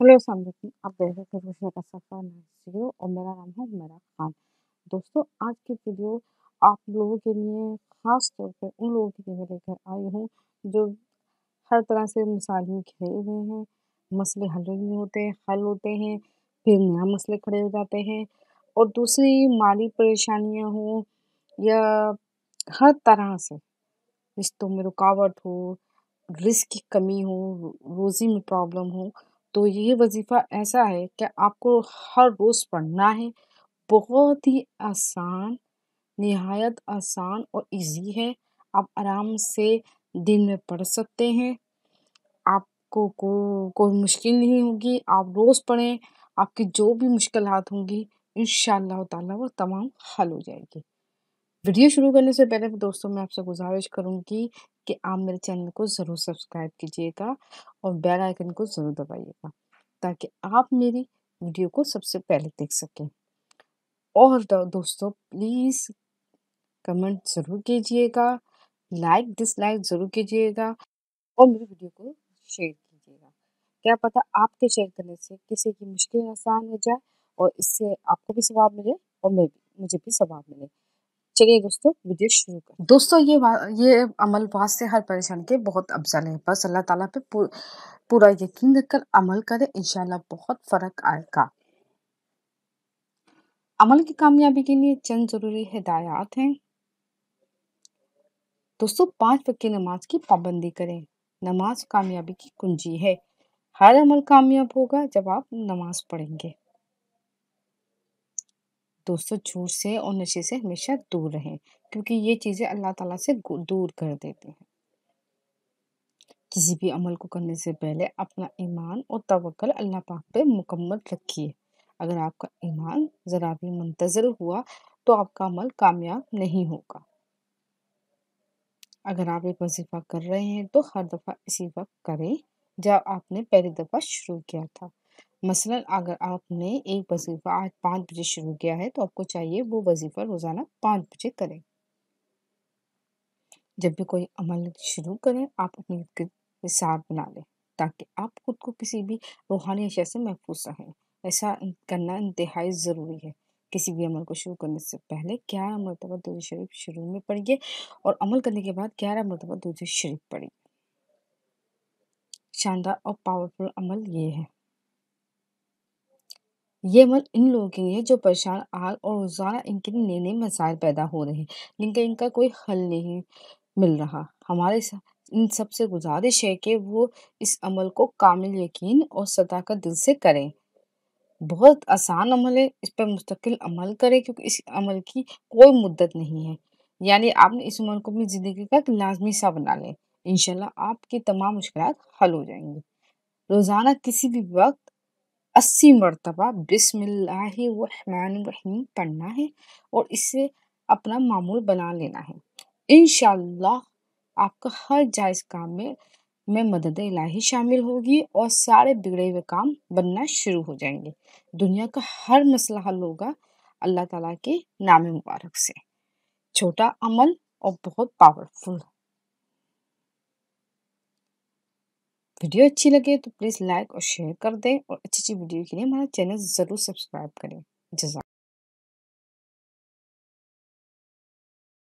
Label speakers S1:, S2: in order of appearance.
S1: Hello अस्सलाम वालेकुम। आप देख रहे थे रोशनी का सफ़र नर्सरी और मेरा नाम है हुमैरा खान। दोस्तों, आज की वीडियो आप लोगों के लिए ख़ास तौर पे उन लोगों के लिए मैं लेकर आई हूँ जो हर तरह से मसाइल में घिरे हुए हैं। मसले हल नहीं होते, हल होते हैं, फिर नया मसले खड़े हो जाते हैं और दूसरी माली परेशानियाँ हों या हर तरह से रिश्तों में रुकावट हो, रिस्क की कमी हो, रोज़ी में प्रॉब्लम हो, तो ये वज़ीफ़ा ऐसा है कि आपको हर रोज़ पढ़ना है। बहुत ही आसान, निहायत आसान और ईज़ी है। आप आराम से दिन में पढ़ सकते हैं। आपको कोई मुश्किल नहीं होगी। आप रोज़ पढ़ें, आपकी जो भी मुश्किलात होंगी, इंशाअल्लाह ताला वो तमाम हल हो जाएगी। वीडियो शुरू करने से पहले दोस्तों मैं आपसे गुज़ारिश करूँगी कि आप मेरे चैनल को ज़रूर सब्सक्राइब कीजिएगा और बेल आइकन को ज़रूर दबाइएगा ताकि आप मेरी वीडियो को सबसे पहले देख सकें। और दोस्तों प्लीज़ कमेंट ज़रूर कीजिएगा, लाइक डिसलाइक ज़रूर कीजिएगा और मेरी वीडियो को शेयर कीजिएगा। क्या पता आपके शेयर करने से किसी की मुश्किल आसान हो जाए और इससे आपको भी सवाब मिले और मुझे भी सवाब मिले। चलिए दोस्तों वीडियो शुरू करें। दोस्तों ये अमल वास्ते हर परेशानी के बहुत अफजल है। बस अल्लाह ताला पे पूरा यकीन रखकर अमल करें, इंशाल्लाह बहुत फ़र्क आएगा। अमल की कामयाबी के लिए चंद ज़रूरी हिदायत हैं। दोस्तों 5 वक्त की नमाज की पाबंदी करें। नमाज कामयाबी की कुंजी है। हर अमल कामयाब होगा जब आप नमाज पढ़ेंगे। दोस्तों झूठ से और नशे से हमेशा दूर रहें क्योंकि ये चीज़ें अल्लाह ताला से दूर कर देती हैं। किसी भी अमल को करने से पहले अपना ईमान और तवक्कुल अल्लाह पाक पे मुकम्मल रखिए। अगर आपका ईमान ज़रा भी मुंतज़िल हुआ तो आपका अमल कामयाब नहीं होगा। अगर आप एक वजीफ़ा कर रहे हैं तो हर दफ़ा इसी वक्त करें जब आपने पहली दफ़ा शुरू किया था। मसलन अगर आपने एक वजीफ़ा आज 5 बजे शुरू किया है तो आपको चाहिए वो वजीफ़ा रोज़ाना 5 बजे करें। जब भी कोई अमल शुरू करें आप अपनी हिसाब बना लें ताकि आप खुद को किसी भी रूहानी अशिया से महफूज रहें। ऐसा करना इंतहाई ज़रूरी है। किसी भी अमल को शुरू करने से पहले 11 मरतबा दुरूद शरीफ शुरू में पढ़िए और अमल करने के बाद 11 मरतबा दुरूद शरीफ पढ़िए। शानदार और पावरफुल अमल ये है। ये अमल इन लोगों के लिए जो परेशान हाल और रोज़ाना इनके लिए नए नए मसाइल पैदा हो रहे हैं जिनका इनका कोई हल नहीं मिल रहा। इन सबसे गुजारिश है कि वो इस अमल को कामिल यकीन और सदाकत दिल से करें। बहुत आसान अमल है, इस पर मुस्तकिल अमल करें क्योंकि इस अमल की कोई मुद्दत नहीं है। यानी आपने इस अमल को अपनी ज़िंदगी का एक लाज़मी सा बना लें। इंशाल्लाह आपकी तमाम मुश्किलात हल हो जाएंगी। रोज़ाना किसी भी वक्त 80 मरतबा बिस्मिल्लाहिर्रहमानिर्रहीम पढ़ना है और इससे अपना मामूल बना लेना है। इंशाअल्लाह आपका हर जायज़ काम में मदद इलाही शामिल होगी और सारे बिगड़े हुए काम बनना शुरू हो जाएंगे। दुनिया का हर मसला हल होगा अल्लाह ताला के नाम मुबारक से। छोटा अमल और बहुत पावरफुल। वीडियो अच्छी लगे तो प्लीज़ लाइक और शेयर कर दें और अच्छी अच्छी वीडियो के लिए हमारा चैनल ज़रूर सब्सक्राइब करें। जज़ाक